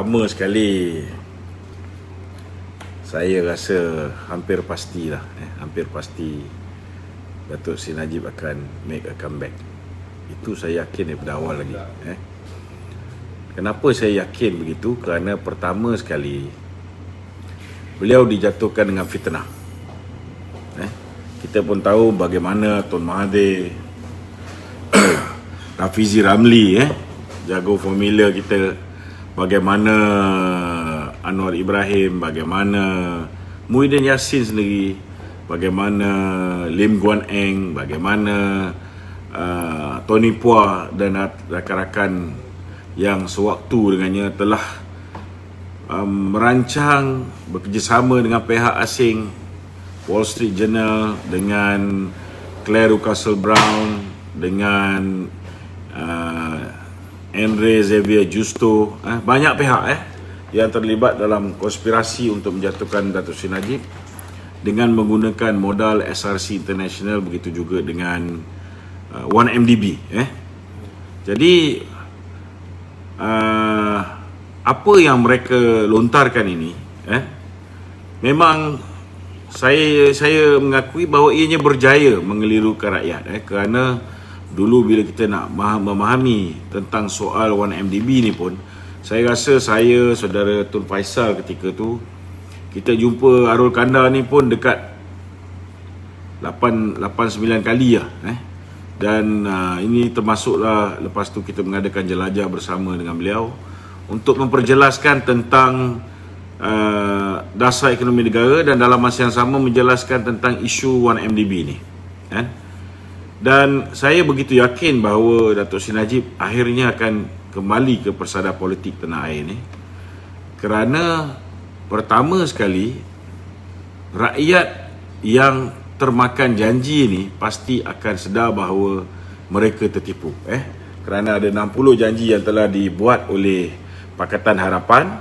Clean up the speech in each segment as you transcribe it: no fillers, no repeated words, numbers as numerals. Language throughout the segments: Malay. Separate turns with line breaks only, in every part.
Pertama sekali, saya rasa hampir pastilah, hampir pasti Datuk Seri Najib akan make a comeback. Itu saya yakin daripada awal lagi. Kenapa saya yakin begitu? Kerana pertama sekali, beliau dijatuhkan dengan fitnah. Kita pun tahu bagaimana Tun Mahathir, Rafizi Ramli, jago formula kita, bagaimana Anwar Ibrahim, bagaimana Muhyiddin Yassin sendiri, bagaimana Lim Guan Eng, bagaimana Tony Phua dan rakan-rakan yang sewaktu dengannya telah merancang bekerjasama dengan pihak asing, Wall Street Journal, dengan Claire Russell Brown, dengan Andre Xavier Justo, banyak pihak yang terlibat dalam konspirasi untuk menjatuhkan Datuk Seri Najib dengan menggunakan modal SRC International, begitu juga dengan 1MDB. Jadi apa yang mereka lontarkan ini, memang saya mengakui bahawa ianya berjaya mengelirukan rakyat, kerana dulu bila kita nak memahami tentang soal 1MDB ni pun, saya rasa saya, saudara Tun Faisal ketika tu, kita jumpa Arul Kandar ni pun dekat 8-9 kali lah. Dan ini termasuklah lepas tu kita mengadakan jelajah bersama dengan beliau untuk memperjelaskan tentang dasar ekonomi negara dan dalam masa yang sama menjelaskan tentang isu 1MDB ni. Dan saya begitu yakin bahawa Datuk Seri Najib akhirnya akan kembali ke persada politik tanah air ni, kerana pertama sekali rakyat yang termakan janji ni pasti akan sedar bahawa mereka tertipu, kerana ada 60 janji yang telah dibuat oleh Pakatan Harapan.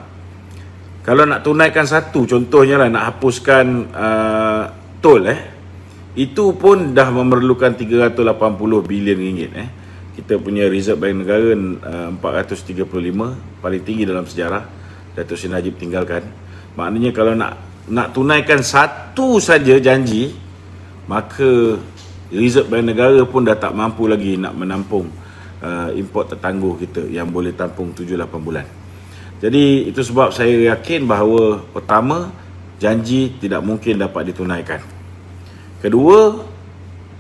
Kalau nak tunaikan satu, contohnya lah nak hapuskan tol, itu pun dah memerlukan 380 bilion ringgit. Kita punya Reserve Bank Negara 435, paling tinggi dalam sejarah Datuk Seri Najib tinggalkan. Maknanya kalau nak tunaikan satu saja janji, maka Reserve Bank Negara pun dah tak mampu lagi nak menampung import tertangguh kita yang boleh tampung 7-8 bulan. Jadi itu sebab saya yakin bahawa pertama, janji tidak mungkin dapat ditunaikan. Kedua,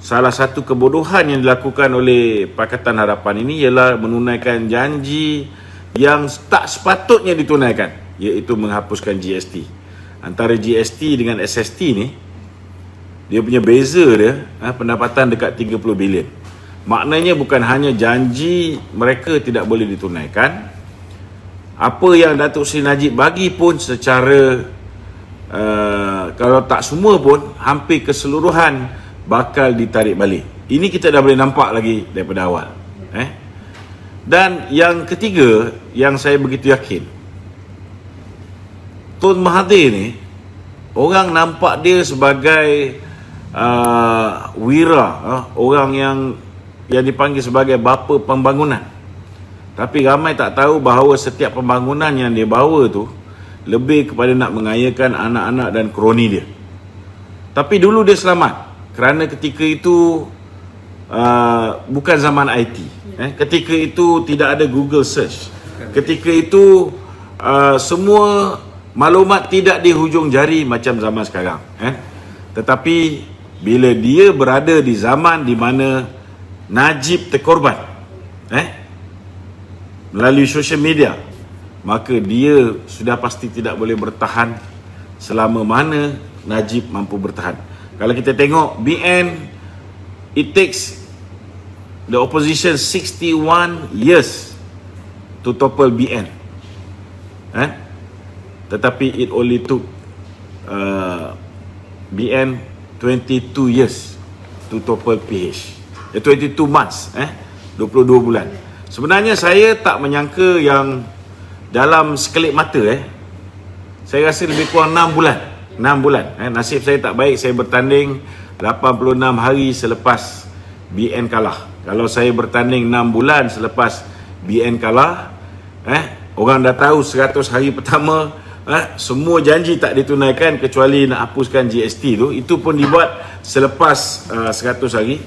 salah satu kebodohan yang dilakukan oleh Pakatan Harapan ini ialah menunaikan janji yang tak sepatutnya ditunaikan, iaitu menghapuskan GST. Antara GST dengan SST ni, dia punya beza dia, pendapatan dekat 30 bilion. Maknanya bukan hanya janji mereka tidak boleh ditunaikan, apa yang Datuk Seri Najib bagi pun secara kalau tak semua pun, hampir keseluruhan bakal ditarik balik. Ini kita dah boleh nampak lagi daripada awal. Dan yang ketiga, yang saya begitu yakin, Tun Mahathir ni, orang nampak dia sebagai wira, orang yang dipanggil sebagai bapa pembangunan. Tapi ramai tak tahu bahawa setiap pembangunan yang dia bawa tu lebih kepada nak mengayakan anak-anak dan kroni dia. Tapi dulu dia selamat, kerana ketika itu bukan zaman IT. Ketika itu tidak ada Google search. Ketika itu semua maklumat tidak di hujung jari macam zaman sekarang. Tetapi bila dia berada di zaman di mana Najib terkorban melalui social media, maka dia sudah pasti tidak boleh bertahan selama mana Najib mampu bertahan. Kalau kita tengok BN, it takes the opposition 61 years to topple BN. Tetapi it only took BN 22 years to topple PH. 22 months, 22 bulan. Sebenarnya saya tak menyangka yang dalam sekelip mata, saya rasa lebih kurang 6 bulan. 6 bulan. Nasib saya tak baik, saya bertanding 86 hari selepas BN kalah. Kalau saya bertanding 6 bulan selepas BN kalah, Orang dah tahu 100 hari pertama semua janji tak ditunaikan kecuali nak hapuskan GST tu. Itu pun dibuat selepas 100 hari.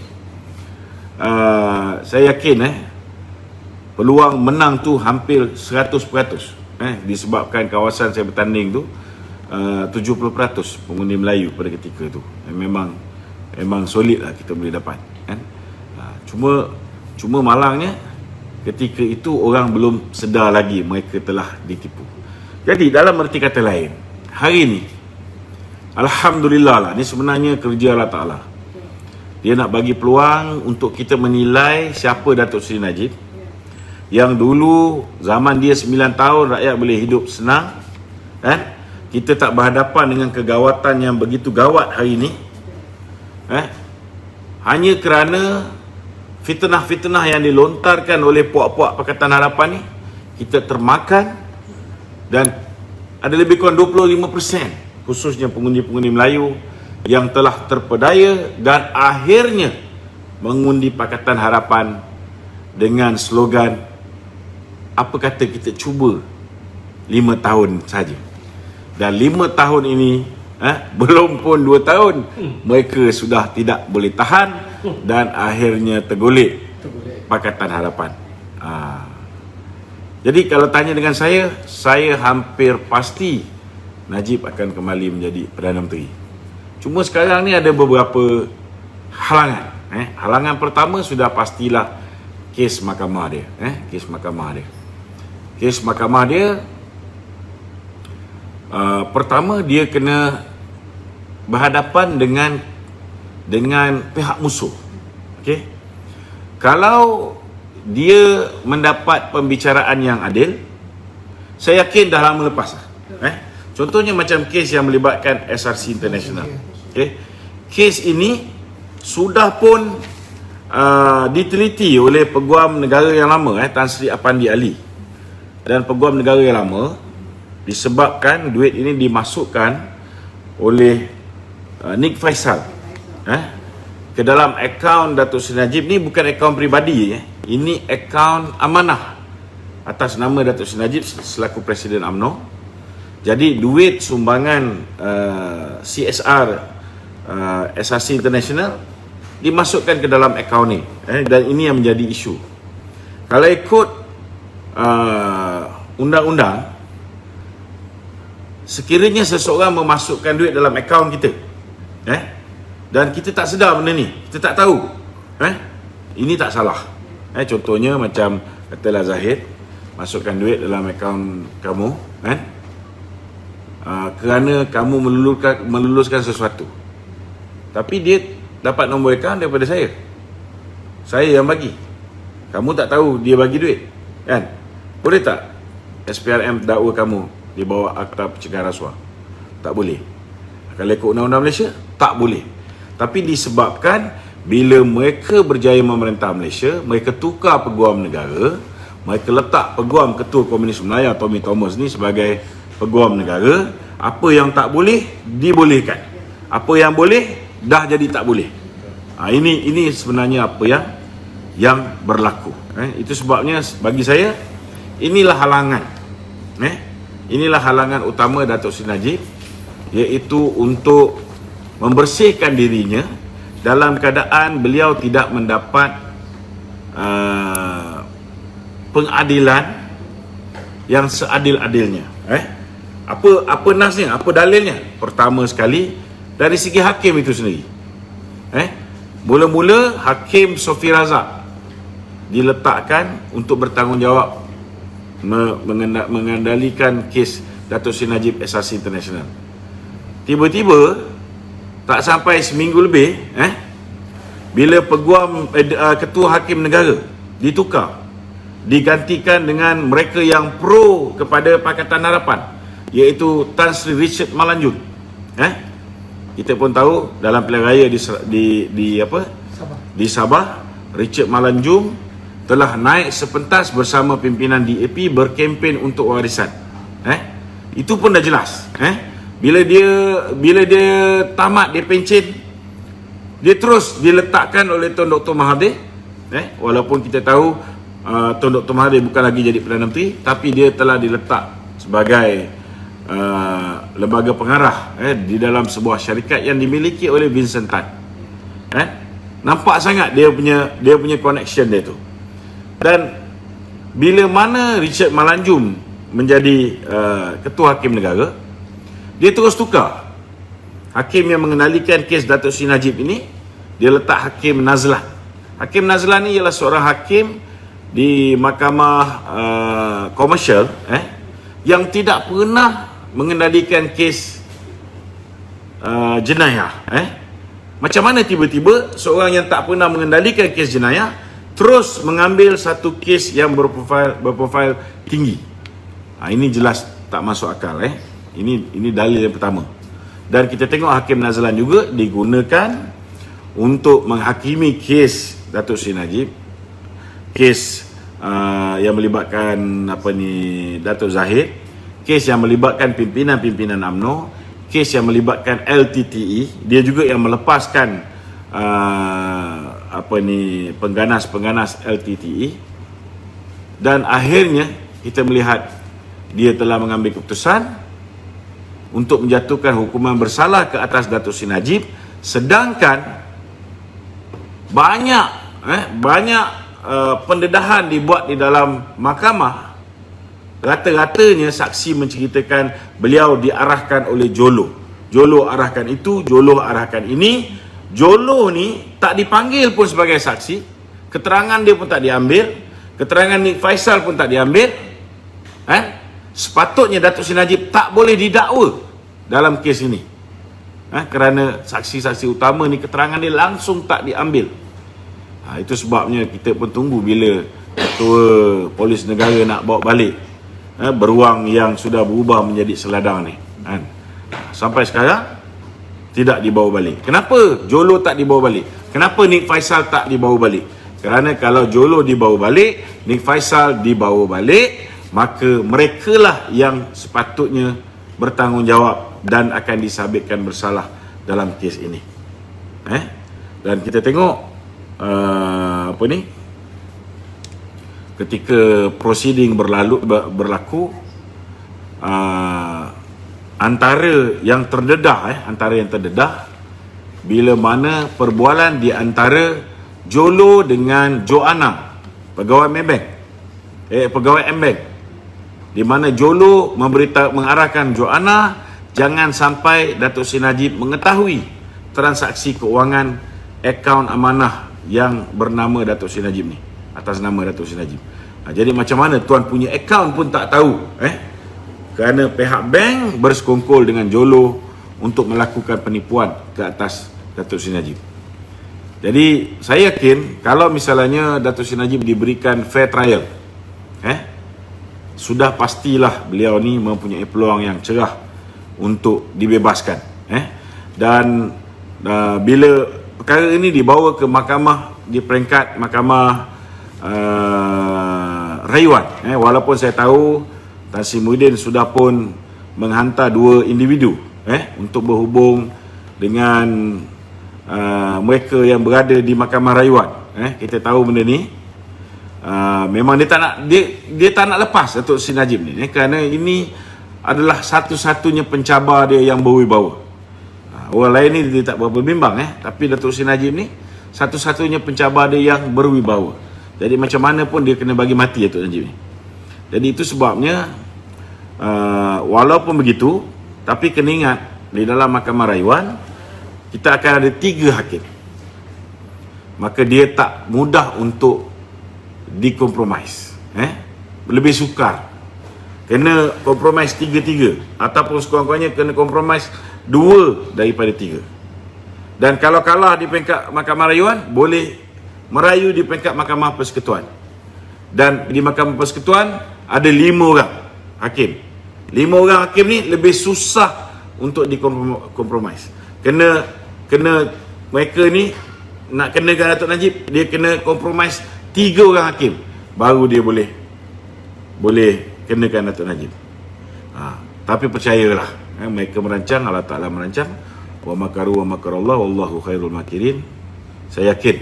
Saya yakin peluang menang tu hampir 100%. Disebabkan kawasan saya bertanding tu 70% pengundi Melayu pada ketika tu. Memang solid lah kita boleh dapat kan. Cuma malangnya ketika itu orang belum sedar lagi mereka telah ditipu. Jadi dalam erti kata lain, hari ni alhamdulillah lah, ni sebenarnya kerja Allah Ta'ala. Dia nak bagi peluang untuk kita menilai siapa Datuk Seri Najib. Yang dulu zaman dia 9 tahun rakyat boleh hidup senang kan. Kita tak berhadapan dengan kegawatan yang begitu gawat hari ini. Hanya kerana fitnah-fitnah yang dilontarkan oleh puak-puak Pakatan Harapan ni, kita termakan dan ada lebih kurang 25% khususnya pengundi-pengundi Melayu yang telah terpedaya dan akhirnya mengundi Pakatan Harapan dengan slogan apa kata kita cuba 5 tahun saja. Dan 5 tahun ini belum pun 2 tahun mereka sudah tidak boleh tahan dan akhirnya tergolek Pakatan Harapan. Jadi kalau tanya dengan saya hampir pasti Najib akan kembali menjadi Perdana Menteri. Cuma sekarang ni ada beberapa halangan. Halangan pertama sudah pastilah kes mahkamah dia. Kes mahkamah dia pertama dia kena berhadapan dengan pihak musuh. Okey. Kalau dia mendapat pembicaraan yang adil, saya yakin dah lama lepas lah. Contohnya macam kes yang melibatkan SRC International. Okey. Kes ini sudah pun diteliti oleh Peguam Negara yang lama, Tan Sri Apandi Ali. Dan Peguam Negara yang lama disebabkan duit ini dimasukkan oleh Nik Faisal ke dalam akaun Datuk Seri Najib. Ni bukan akaun peribadi, ini akaun amanah atas nama Datuk Seri Najib selaku Presiden UMNO. Jadi duit sumbangan CSR SRC International dimasukkan ke dalam akaun ni, dan ini yang menjadi isu. Kalau ikut undang-undang, sekiranya seseorang memasukkan duit dalam akaun kita dan kita tak sedar benda ni, kita tak tahu, ini tak salah. Contohnya macam katalah Zahid masukkan duit dalam akaun kamu kerana kamu meluluskan sesuatu, tapi dia dapat nombor akaun daripada saya yang bagi, kamu tak tahu dia bagi duit kan. Boleh tak SPRM dakwa kamu di bawah Akta Pencegahan Rasuah? Tak boleh. Kalau ikut Undang-Undang Malaysia, tak boleh. Tapi disebabkan bila mereka berjaya memerintah Malaysia, mereka tukar Peguam Negara, mereka letak Peguam Ketua Komunis Melayu Tommy Thomas ni sebagai Peguam Negara. Apa yang tak boleh dibolehkan, apa yang boleh dah jadi tak boleh. Ini sebenarnya apa yang berlaku. Itu sebabnya bagi saya inilah halangan. Inilah halangan utama Datuk Seri Najib, iaitu untuk membersihkan dirinya dalam keadaan beliau tidak mendapat pengadilan yang seadil-adilnya. Apa nasnya, apa dalilnya? Pertama sekali dari segi hakim itu sendiri. Mula-mula Hakim Sofi Razak diletakkan untuk bertanggungjawab mengendalikan kes Datuk Seri Najib SRC International. Tiba-tiba tak sampai seminggu lebih bila Peguam Ketua Hakim Negara ditukar, digantikan dengan mereka yang pro kepada Pakatan Harapan, iaitu Tan Sri Richard Malanjun. Kita pun tahu dalam pilihan raya di Sabah, Richard Malanjun telah naik sepentas bersama pimpinan DAP berkempen untuk warisan. Itu pun dah jelas. Bila dia tamat, dia pencen, dia terus diletakkan oleh Tuan Dr. Mahathir. Walaupun kita tahu Tun Dr. Mahathir bukan lagi jadi Perdana Menteri, tapi dia telah diletak sebagai lembaga pengarah di dalam sebuah syarikat yang dimiliki oleh Vincent Tan. Nampak sangat dia punya connection dia tu. Dan bila mana Richard Malanjum menjadi ketua hakim negara, dia terus tukar. Hakim yang mengendalikan kes Datuk Seri Najib ini, dia letak Hakim Nazlan. Hakim Nazlan ni ialah seorang hakim di mahkamah komersial yang tidak pernah mengendalikan kes jenayah. Macam mana tiba-tiba seorang yang tak pernah mengendalikan kes jenayah terus mengambil satu kes yang berprofil tinggi? Ini jelas tak masuk akal. Ini dalil yang pertama. Dan kita tengok Hakim Nazlan juga digunakan untuk menghakimi kes Datuk Seri Najib, kes yang melibatkan Datuk Zahid, kes yang melibatkan pimpinan-pimpinan UMNO, kes yang melibatkan LTTE. Dia juga yang melepaskan pengganas-pengganas LTTE. Dan akhirnya kita melihat dia telah mengambil keputusan untuk menjatuhkan hukuman bersalah ke atas Datuk Seri Najib, sedangkan banyak pendedahan dibuat di dalam mahkamah. Rata-ratanya saksi menceritakan beliau diarahkan oleh Jolo. Jolo arahkan itu, Jolo arahkan ini. Jolo ni tak dipanggil pun sebagai saksi, keterangan dia pun tak diambil, keterangan Nik Faisal pun tak diambil. Sepatutnya Datuk Seri Najib tak boleh didakwa dalam kes ini, kerana saksi-saksi utama ni keterangan dia langsung tak diambil. Itu sebabnya kita pun tunggu bila Ketua Polis Negara nak bawa balik beruang yang sudah berubah menjadi seladang ni. Sampai sekarang tidak dibawa balik. Kenapa Jolo tak dibawa balik? Kenapa Nik Faisal tak dibawa balik? Kerana kalau Jolo dibawa balik, Nik Faisal dibawa balik, maka merekalah yang sepatutnya bertanggungjawab dan akan disabitkan bersalah dalam kes ini. Dan kita tengok ketika proceeding berlaku, antara yang terdedah bila mana perbualan di antara Jolo dengan Joanna, pegawai Maybank, pegawai Mbank, di mana Jolo mengarahkan Joanna jangan sampai Datuk Seri Najib mengetahui transaksi keuangan akaun amanah yang bernama Datuk Seri Najib ni, atas nama Datuk Seri Najib. Jadi macam mana tuan punya akaun pun tak tahu, kerana pihak bank bersekongkol dengan Jolo untuk melakukan penipuan ke atas Datuk Seri Najib. Jadi saya yakin kalau misalnya Datuk Seri Najib diberikan fair trial, sudah pastilah beliau ni mempunyai peluang yang cerah untuk dibebaskan. Dan bila perkara ini dibawa ke mahkamah di peringkat mahkamah rayuan, walaupun saya tahu Tan Sri Muhyiddin sudah pun menghantar 2 individu untuk berhubung dengan mereka yang berada di mahkamah rayuan. Kita tahu benda ni, memang dia tak nak lepas Datuk Seri Najib ni, kerana ini adalah satu-satunya pencabar dia yang berwibawa. Orang lain ni dia tak berapa bimbang, tapi Datuk Seri Najib ni satu-satunya pencabar dia yang berwibawa. Jadi macam mana pun dia kena bagi mati Datuk Najib ni. Jadi itu sebabnya walaupun begitu, tapi kena ingat di dalam mahkamah rayuan kita akan ada 3 hakim. Maka dia tak mudah untuk dikompromis, lebih sukar kena kompromis 3-3, ataupun sekurang-kurangnya kena kompromis 2 daripada 3. Dan kalau kalah di peringkat mahkamah rayuan, boleh merayu di peringkat mahkamah persekutuan. Dan di mahkamah persekutuan ada 5 orang hakim. 5 orang hakim ni lebih susah untuk dikompromis. Kena mereka ni nak kenakan Datuk Najib, dia kena kompromis 3 orang hakim baru dia boleh kenakan Datuk Najib. Tapi percayalah, mereka merancang, Allah Ta'ala merancang. Wa makaru wa makarallah wallahu khairul makirin. Saya yakin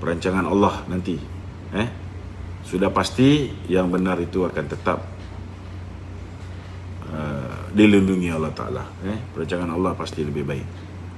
perancangan Allah nanti sudah pasti yang benar itu akan tetap dilindungi Allah Ta'ala. Perancangan Allah pasti lebih baik.